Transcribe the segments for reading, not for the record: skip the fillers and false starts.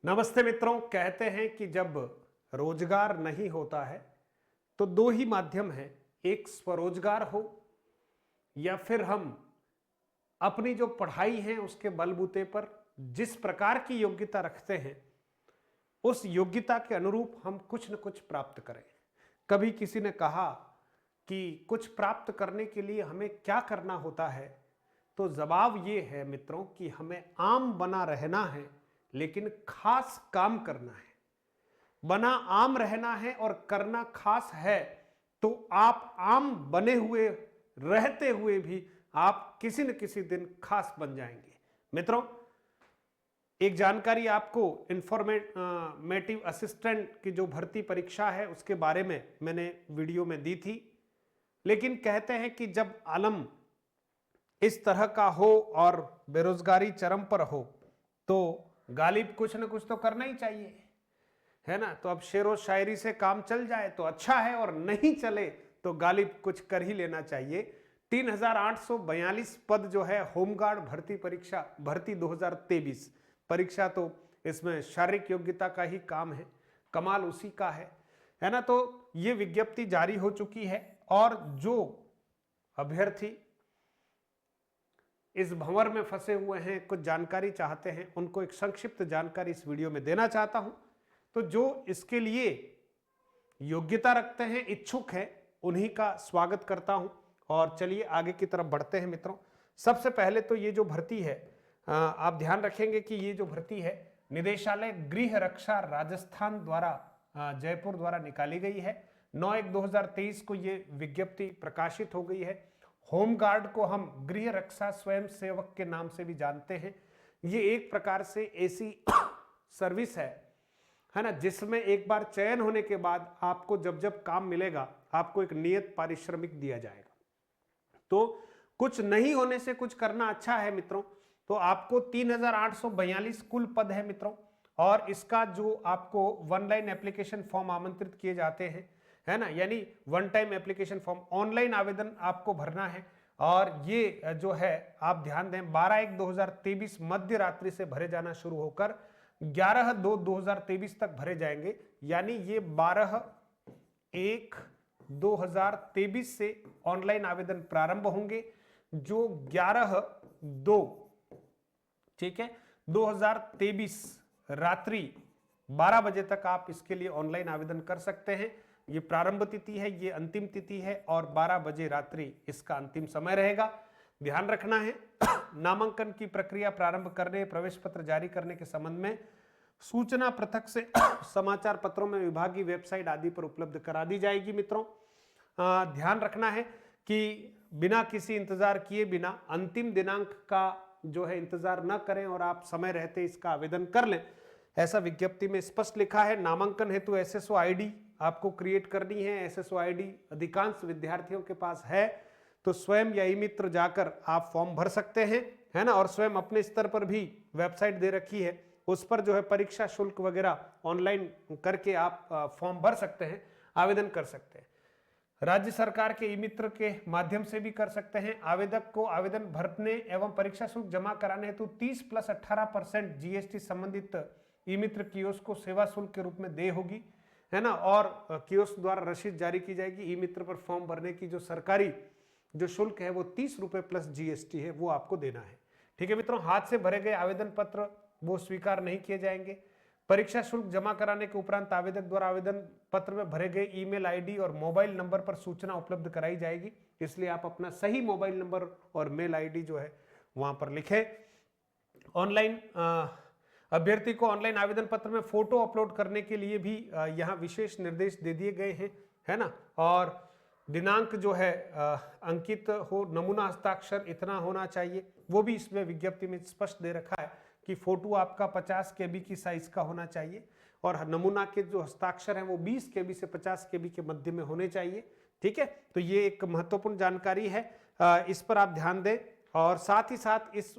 नमस्ते मित्रों। कहते हैं कि जब रोजगार नहीं होता है तो दो ही माध्यम हैं, एक स्वरोजगार हो या फिर हम अपनी जो पढ़ाई है उसके बलबूते पर जिस प्रकार की योग्यता रखते हैं उस योग्यता के अनुरूप हम कुछ न कुछ प्राप्त करें। कभी किसी ने कहा कि कुछ प्राप्त करने के लिए हमें क्या करना होता है, तो जवाब ये है मित्रों कि हमें आम बना रहना है लेकिन खास काम करना है। बना आम रहना है और करना खास है तो आप आम बने हुए रहते हुए भी आप किसी न किसी दिन खास बन जाएंगे। मित्रों, एक जानकारी आपको इंफॉर्मेटिव असिस्टेंट की जो भर्ती परीक्षा है उसके बारे में मैंने वीडियो में दी थी, लेकिन कहते हैं कि जब आलम इस तरह का हो और बेरोजगारी चरम पर हो तो गालिब कुछ न कुछ तो करना ही चाहिए, है ना। तो अब शेरो शायरी से काम चल जाए तो अच्छा है और नहीं चले तो गालिब कुछ कर ही लेना चाहिए। 3842 पद जो है होमगार्ड भर्ती परीक्षा भर्ती 2023 परीक्षा, तो इसमें शारीरिक योग्यता का ही काम है, कमाल उसी का है ना। तो ये विज्ञप्ति जारी हो चुकी है और जो अभ्यर्थी इस भंवर में फंसे हुए हैं, कुछ जानकारी चाहते हैं, उनको एक संक्षिप्त जानकारी इस वीडियो में देना चाहता हूं। तो जो इसके लिए योग्यता रखते हैं, इच्छुक हैं, उन्हीं का स्वागत करता हूं। और चलिए आगे की तरफ बढ़ते हैं मित्रों। सबसे पहले तो ये जो भर्ती है, आप ध्यान रखेंगे कि ये जो भर्ती है निदेशालय गृह रक्षा राजस्थान द्वारा जयपुर द्वारा निकाली गई है। 9/1/2023 को ये विज्ञप्ति प्रकाशित हो गई है। होमगार्ड को हम गृह रक्षा स्वयं सेवक के नाम से भी जानते हैं। ये एक प्रकार से ऐसी सर्विस है ना, जिसमें एक बार चयन होने के बाद आपको जब जब काम मिलेगा आपको एक नियत पारिश्रमिक दिया जाएगा। तो कुछ नहीं होने से कुछ करना अच्छा है मित्रों। तो आपको 3842 कुल पद है मित्रों, और इसका जो आपको वन लाइन एप्लीकेशन फॉर्म आमंत्रित किए जाते हैं, है ना, यानी one time application form online आवेदन आपको भरना है। और ये जो है आप ध्यान दें 12/1/2023 मध्य रात्रि से भरे जाना शुरू होकर 11/2/2023 तक भरे जाएंगे। यानी ये 12/1/2023 से ऑनलाइन आवेदन प्रारंभ होंगे, जो 11/2 ठीक है 2023 रात्रि 12 बजे तक आप इसके लिए ऑनलाइन आवेदन कर सकते हैं। ये प्रारंभ तिथि है, ये अंतिम तिथि है और 12 बजे रात्रि इसका अंतिम समय रहेगा। ध्यान रखना है नामांकन की प्रक्रिया प्रारंभ करने, प्रवेश पत्र जारी करने के संबंध में सूचना पृथक से समाचार पत्रों में विभागीय वेबसाइट आदि पर उपलब्ध करा दी जाएगी। मित्रों, ध्यान रखना है कि बिना किसी इंतजार किए, बिना अंतिम दिनांक का जो है इंतजार न करें और आप समय रहते इसका आवेदन कर लें, ऐसा विज्ञप्ति में स्पष्ट लिखा है। नामांकन हेतु एसएसओ आईडी आपको क्रिएट करनी है। एसएसओ आईडी अधिकांश विद्यार्थियों के पास है, तो स्वयं या ई मित्र जाकर आप फॉर्म भर सकते हैं, है ना। और स्वयं अपने स्तर पर भी वेबसाइट दे रखी है, उस पर जो है परीक्षा शुल्क वगैरह ऑनलाइन करके आप फॉर्म भर सकते हैं, आवेदन कर सकते हैं। राज्य सरकार के ई मित्र के माध्यम से भी कर सकते हैं। आवेदक को आवेदन भरने एवं परीक्षा शुल्क जमा कराने हेतु 30 + 18% जीएसटी संबंधित ई मित्र कियोस्क को सेवा शुल्क के रूप में देय होगी, है ना। और कियोस्क द्वारा रसीद जारी की जाएगी। ई मित्र पर फॉर्म भरने की जो सरकारी जो शुल्क है वो 30 रुपए प्लस जीएसटी है, वो आपको देना है। ठीक है मित्रों, हाथ से भरे गए आवेदन पत्र वो स्वीकार नहीं किए जाएंगे। परीक्षा शुल्क जमा कराने के उपरांत आवेदक द्वारा आवेदन पत्र में भरे गए ईमेल आईडी और मोबाइल नंबर पर सूचना उपलब्ध कराई जाएगी, इसलिए आप अपना सही मोबाइल नंबर और मेल आईडी जो है वहां पर लिखें। ऑनलाइन अभ्यर्थी को ऑनलाइन आवेदन पत्र में फोटो अपलोड करने के लिए भी यहाँ विशेष निर्देश दे दिए गए हैं, है ना। और दिनांक जो है अंकित हो, नमूना हस्ताक्षर इतना होना चाहिए, वो भी इसमें विज्ञप्ति में स्पष्ट दे रखा है कि फोटो आपका 50 KB की साइज का होना चाहिए और नमूना के जो हस्ताक्षर हैं वो 20 KB से 50 KB के मध्य में होने चाहिए। ठीक है, तो ये एक महत्वपूर्ण जानकारी है, इस पर आप ध्यान दें। और साथ ही साथ इस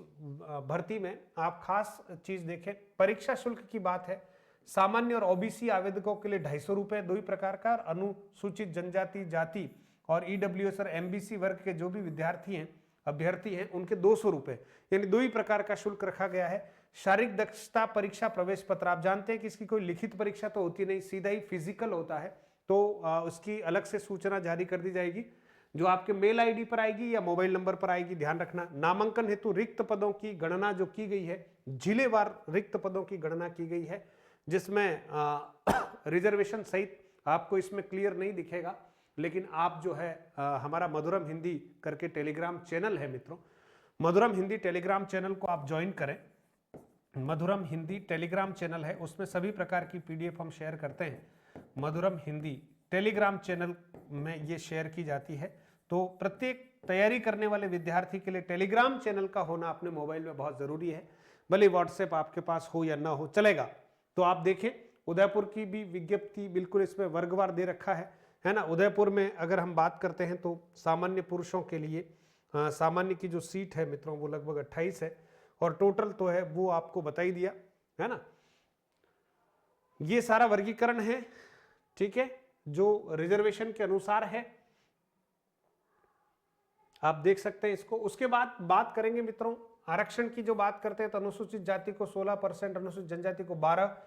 भर्ती में आप खास चीज देखें, परीक्षा शुल्क की बात है। सामान्य और ओबीसी आवेदकों के लिए 250 रुपए दो ही प्रकार का, अनुसूचित जनजाति जाति और ईडब्ल्यूएस और एमबीसी वर्ग के जो भी विद्यार्थी हैं अभ्यर्थी हैं उनके 200 रुपए, यानी दो ही प्रकार का शुल्क रखा गया है। शारीरिक दक्षता परीक्षा प्रवेश पत्र, आप जानते हैं कि इसकी कोई लिखित परीक्षा तो होती नहीं, सीधा ही फिजिकल होता है, तो उसकी अलग से सूचना जारी कर दी जाएगी जो आपके मेल आईडी पर आएगी या मोबाइल नंबर पर आएगी, ध्यान रखना। नामांकन हेतु रिक्त पदों की गणना जो की गई है, जिलेवार रिक्त पदों की गणना की गई है, जिसमें रिजर्वेशन सहित आपको इसमें क्लियर नहीं दिखेगा, लेकिन आप जो है हमारा मधुरम हिंदी करके टेलीग्राम चैनल है मित्रों, मधुरम हिंदी टेलीग्राम चैनल को आप ज्वाइन करें। मधुरम हिंदी टेलीग्राम चैनल है, उसमें सभी प्रकार की पीडीएफ हम शेयर करते हैं। मधुरम हिंदी टेलीग्राम चैनल में ये शेयर की जाती है, तो प्रत्येक तैयारी करने वाले विद्यार्थी के लिए टेलीग्राम चैनल का होना अपने मोबाइल में बहुत जरूरी है, भले व्हाट्सएप आपके पास हो या ना हो चलेगा। तो आप देखें उदयपुर की भी विज्ञप्ति बिल्कुल इसमें वर्गवार दे रखा है ना। उदयपुर में अगर हम बात करते हैं तो सामान्य पुरुषों के लिए सामान्य की जो सीट है मित्रों वो लगभग 28 है, और टोटल तो है वो आपको बता ही दिया है ना। ये सारा वर्गीकरण है, ठीक है, जो रिजर्वेशन के अनुसार है, आप देख सकते हैं इसको। उसके बाद बात करेंगे मित्रों आरक्षण की, जो बात करते हैं तो अनुसूचित जाति को 16%, अनुसूचित जनजाति को 12%,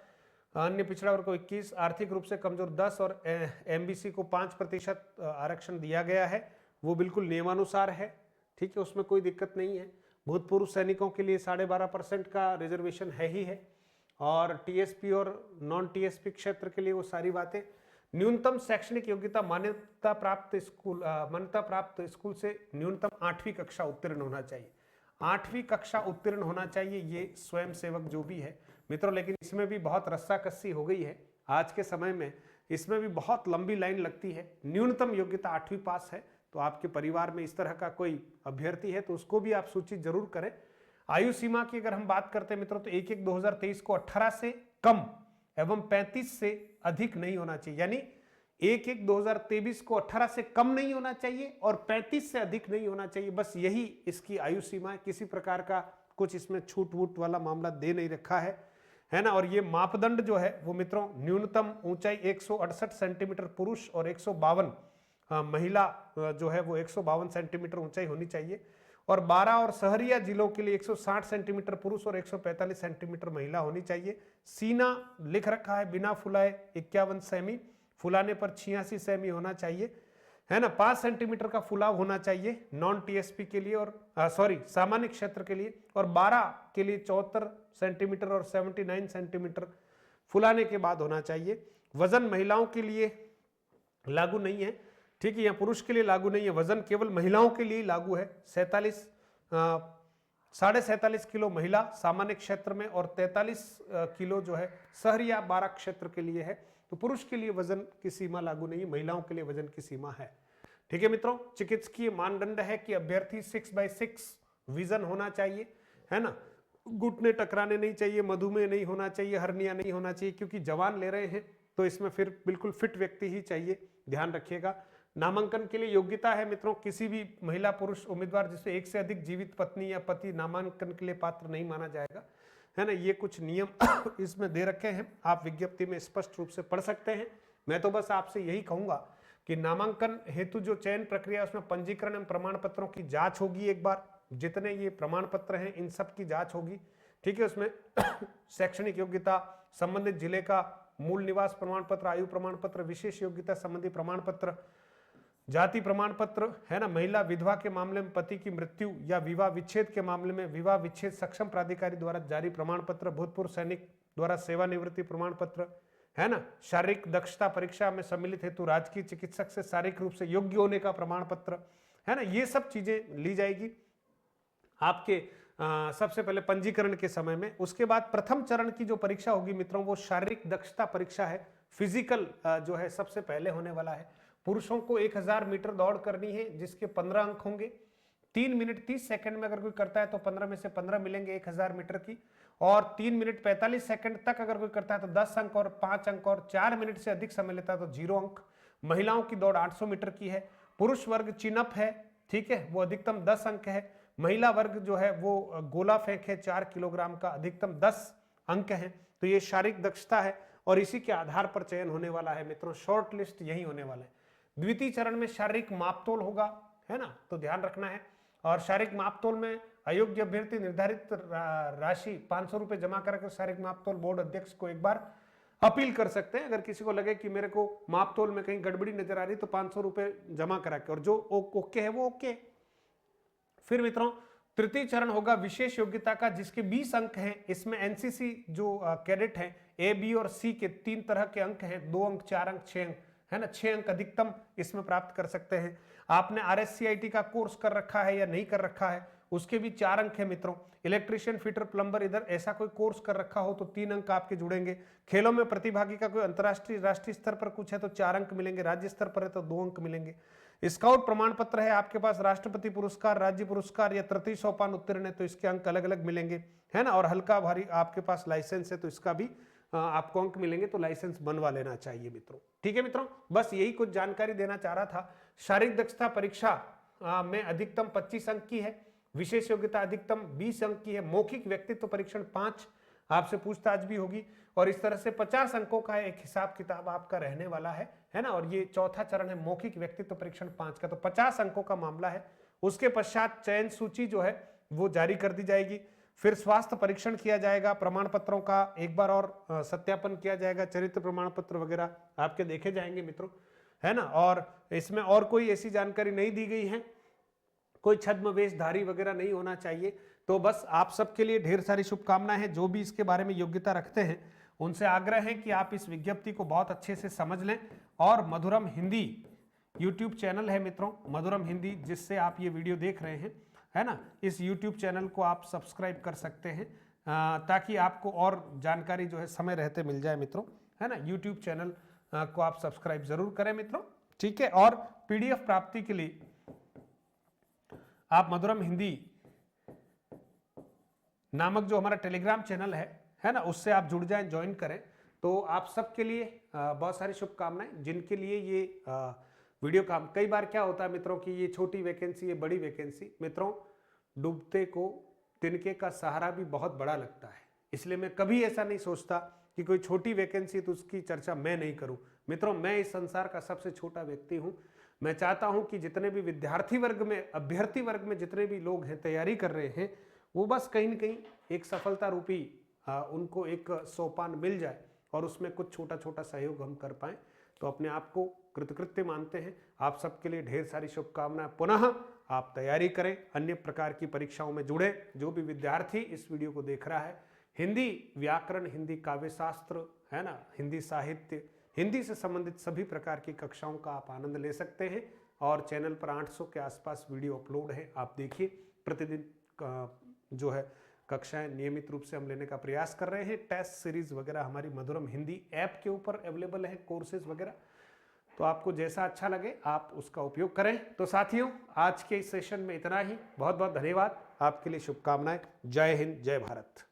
अन्य पिछड़ा वर्ग को 21%, आर्थिक रूप से कमजोर 10% और एमबीसी को 5% आरक्षण दिया गया है, वो बिल्कुल नियमानुसार है, ठीक है, उसमें कोई दिक्कत नहीं है। भूतपूर्व सैनिकों के लिए 12.5% का रिजर्वेशन है ही है, और टीएसपी और नॉन टीएसपी क्षेत्र के लिए वो सारी बातें। न्यूनतम शैक्षणिक योग्यता मान्यता प्राप्त स्कूल से न्यूनतम 8वीं कक्षा उत्तीर्ण होना चाहिए, 8वीं कक्षा उत्तीर्ण होना चाहिए ये स्वयं सेवक जो भी है मित्रों। लेकिन इसमें भी बहुत रस्साकस्सी हो गई है आज के समय में, इसमें भी बहुत लंबी लाइन लगती है। न्यूनतम योग्यता 8वीं पास है, तो आपके परिवार में इस तरह का कोई अभ्यर्थी है तो उसको भी आप सूचित जरूर करें। आयु सीमा की अगर हम बात करते हैं मित्रों तो 1/1/2023 को 18 से कम एवं 35 से अधिक नहीं होना चाहिए, यानी 1/1/2023 को 18 से कम नहीं होना चाहिए और 35 से अधिक नहीं होना चाहिए, बस यही इसकी आयु सीमा है। किसी प्रकार का कुछ इसमें छूट वूट वाला मामला दे नहीं रखा है ना। और ये मापदंड जो है वो मित्रों न्यूनतम ऊंचाई 168 सेंटीमीटर पुरुष और 152 महिला जो है वो 152 सेंटीमीटर ऊंचाई होनी चाहिए, और 12 और शहरिया जिलों के लिए 160 सेंटीमीटर पुरुष और 145 सेंटीमीटर महिला होनी चाहिए। सीना लिख रखा है बिना फुलाए 51 सेमी, फुलाने पर 86 सेमी होना चाहिए, है ना। 5 सेंटीमीटर का फुलाव होना चाहिए नॉन टीएसपी के लिए और सामान्य क्षेत्र के लिए, और 12 के लिए 74 सेंटीमीटर और 79 सेंटीमीटर फुलाने के बाद होना चाहिए। वजन महिलाओं के लिए लागू नहीं है, ठीक है, यहाँ पुरुष के लिए लागू नहीं है, वजन केवल महिलाओं के लिए लागू है। 47.5 किलो महिला सामान्य क्षेत्र में और 43 किलो जो है शहरिया 12 क्षेत्र के लिए है, तो पुरुष के लिए वजन की सीमा लागू नहीं है, महिलाओं के लिए वजन की सीमा है, ठीक है मित्रों। चिकित्सकीय मानदंड है कि अभ्यर्थी 6/6 विजन होना चाहिए, है ना, घुटने टकराने नहीं चाहिए, मधुमेह नहीं होना चाहिए, हर्निया नहीं होना चाहिए, क्योंकि जवान ले रहे हैं तो इसमें फिर बिल्कुल फिट व्यक्ति ही चाहिए, ध्यान रखिएगा। नामांकन के लिए योग्यता है मित्रों, किसी भी महिला पुरुष उम्मीदवार जिससे एक से अधिक जीवित पत्नी या पति नामांकन के लिए पात्र नहीं माना जाएगा, है ना। ये कुछ नियम इसमें दे रखे हैं, आप विज्ञप्ति में स्पष्ट रूप से पढ़ सकते हैं। मैं तो बस आपसे यही कहूंगा कि नामांकन हेतु जो चयन प्रक्रिया उसमें पंजीकरण एवं प्रमाण पत्रों की जांच होगी, एक बार जितने ये प्रमाण पत्र हैं इन सब की जांच होगी, ठीक है। उसमें शैक्षणिक योग्यता, संबंधित जिले का मूल निवास प्रमाण पत्र, आयु प्रमाण पत्र, विशेष योग्यता संबंधी प्रमाण पत्र, जाति प्रमाण पत्र, है ना। महिला विधवा के मामले में पति की मृत्यु या विवाह विच्छेद के मामले में विवाह विच्छेद सक्षम प्राधिकारी द्वारा जारी प्रमाण पत्र, भूतपूर्व सैनिक द्वारा सेवानिवृत्ति प्रमाण पत्र, है ना। शारीरिक दक्षता परीक्षा में सम्मिलित हेतु राजकीय चिकित्सक से शारीरिक रूप से योग्य होने का प्रमाण पत्र, है ना। ये सब चीजें ली जाएगी आपके सबसे पहले पंजीकरण के समय में। उसके बाद प्रथम चरण की जो परीक्षा होगी मित्रों वो शारीरिक दक्षता परीक्षा है, फिजिकल जो है सबसे पहले होने वाला है। पुरुषों को 1000 मीटर दौड़ करनी है जिसके 15 अंक होंगे, 3 मिनट 30 सेकंड में अगर कोई करता है तो 15 में से 15 मिलेंगे 1000 मीटर की, और 3 मिनट 45 सेकंड तक अगर कोई करता है तो 10 अंक और 5 अंक, और 4 मिनट से अधिक समय लेता है तो 0 अंक। महिलाओं की दौड़ 800 मीटर की है। पुरुष वर्ग चिनअप है, ठीक है, वो अधिकतम 10 अंक है। महिला वर्ग जो है वो गोला फेंक है 4 किलोग्राम का, अधिकतम 10 अंक है। तो ये शारीरिक दक्षता है और इसी के आधार पर चयन होने वाला है मित्रों, शॉर्ट लिस्ट यही होने वाला है। द्वितीय चरण में शारीरिक मापतोल होगा, है ना, तो ध्यान रखना है। और शारीरिक मापतोल में अयोग्य अभ्यर्थी निर्धारित राशि 500 रुपए जमा कराकर शारीरिक मापतौल बोर्ड अध्यक्ष को एक बार अपील कर सकते हैं। अगर किसी को लगे कि मेरे को मापतोल में कहीं गड़बड़ी नजर आ रही तो 500 रुपए जमा करा के, और जो ओके है वो ओके। फिर मित्रों तृतीय चरण होगा विशेष योग्यता का, जिसके 20 अंक हैं। इसमें एनसीसी जो कैडेट हैं, ए बी और सी के 3 तरह के अंक हैं, 2 अंक 4 अंक 6 अंक, है ना, 6 अंक अधिकतम इसमें प्राप्त कर सकते हैं। आपने RSCIT का कोर्स कर रखा है या नहीं कर रखा है, उसके भी 4 अंक है मित्रों। इलेक्ट्रिशियन, फिटर, प्लम्बर इधर ऐसा कोई कोर्स कर रखा हो तो 3 अंक आपके जुड़ेंगे। खेलों में प्रतिभागी का कोई अंतरराष्ट्रीय राष्ट्रीय स्तर पर कुछ है तो 4 अंक मिलेंगे, राज्य स्तर पर है तो 2 अंक मिलेंगे। स्काउट प्रमाण पत्र है आपके पास, राष्ट्रपति पुरस्कार, राज्य पुरस्कार या तृतीय सोपान उत्तीर्ण है तो इसके अंक अलग अलग मिलेंगे, है ना। और हल्का भारी आपके पास लाइसेंस है तो इसका भी आपको अंक मिलेंगे, तो लाइसेंस बनवा लेना चाहिए मित्रों। ठीक है मित्रों, बस यही कुछ जानकारी देना चाह रहा था। शारीरिक दक्षता परीक्षा में अधिकतम 25 अंक की है, विशेष योग्यता अधिकतम 20 अंक की है, मौखिक व्यक्तित्व परीक्षण 5 आपसे पूछताछ भी होगी, और इस तरह से 50 अंकों का एक हिसाब किताब आपका रहने वाला है ना। और ये चौथा चरण है मौखिक व्यक्तित्व परीक्षण 5 का, तो 50 अंकों का मामला है। उसके पश्चात चयन सूची जो है वो जारी कर दी जाएगी, फिर स्वास्थ्य परीक्षण किया जाएगा, प्रमाण पत्रों का एक बार और सत्यापन किया जाएगा, चरित्र प्रमाण पत्र वगैरह आपके देखे जाएंगे मित्रों, है ना। और इसमें और कोई ऐसी जानकारी नहीं दी गई है, कोई छद्म वेशधारी वगैरह नहीं होना चाहिए। तो बस आप सबके लिए ढेर सारी शुभकामनाएं हैं। जो भी इसके बारे में योग्यता रखते हैं उनसे आग्रह है कि आप इस विज्ञप्ति को बहुत अच्छे से समझ लें। और मधुरम हिंदी यूट्यूब चैनल है मित्रों, मधुरम हिंदी, जिससे आप ये वीडियो देख रहे हैं, है ना, इस यूट्यूब चैनल को आप सब्सक्राइब कर सकते हैं ताकि आपको और जानकारी जो है समय रहते मिल जाए मित्रों, है ना। यूट्यूब चैनल को आप सब्सक्राइब जरूर करें मित्रों, ठीक है। और PDF प्राप्ति के लिए आप मधुरम हिंदी नामक जो हमारा टेलीग्राम चैनल है ना, उससे आप जुड़ जाएं, ज्वाइन करें। तो आप सबके लिए बहुत सारी शुभकामनाएं, जिनके लिए ये वीडियो काम। कई बार क्या होता है मित्रों कि ये छोटी वैकेंसी, ये बड़ी वैकेंसी, मित्रों डूबते को तिनके का सहारा भी बहुत बड़ा लगता है। इसलिए मैं कभी ऐसा नहीं सोचता कि कोई छोटी वैकेंसी तो उसकी चर्चा मैं नहीं करूं। मित्रों मैं इस संसार का सबसे छोटा व्यक्ति हूं। मैं चाहता हूं कि जितने भी विद्यार्थी वर्ग में, अभ्यर्थी वर्ग में जितने भी लोग हैं, तैयारी कर रहे हैं, वो बस कहीं न कहीं एक सफलता रूपी उनको एक सोपान मिल जाए और उसमें कुछ छोटा छोटा सहयोग हम कर पाएं, तो अपने आप को कृतकृत्य मानते हैं। आप सबके लिए ढेर सारी शुभकामनाएं। पुनः आप तैयारी करें, अन्य प्रकार की परीक्षाओं में जुड़े। जो भी विद्यार्थी इस वीडियो को देख रहा है, हिंदी व्याकरण, हिंदी काव्य शास्त्र, है ना, हिंदी साहित्य, हिंदी से संबंधित सभी प्रकार की कक्षाओं का आप आनंद ले सकते हैं। और चैनल पर 800 के आसपास वीडियो अपलोड है, आप देखिए। प्रतिदिन जो है कक्षाएं नियमित रूप से हम लेने का प्रयास कर रहे हैं। टेस्ट सीरीज वगैरह हमारी मधुरम हिंदी ऐप के ऊपर अवेलेबल है, कोर्सेज वगैरह। तो आपको जैसा अच्छा लगे आप उसका उपयोग करें। तो साथियों आज के इस सेशन में इतना ही। बहुत बहुत धन्यवाद, आपके लिए शुभकामनाएं। जय हिंद, जय भारत।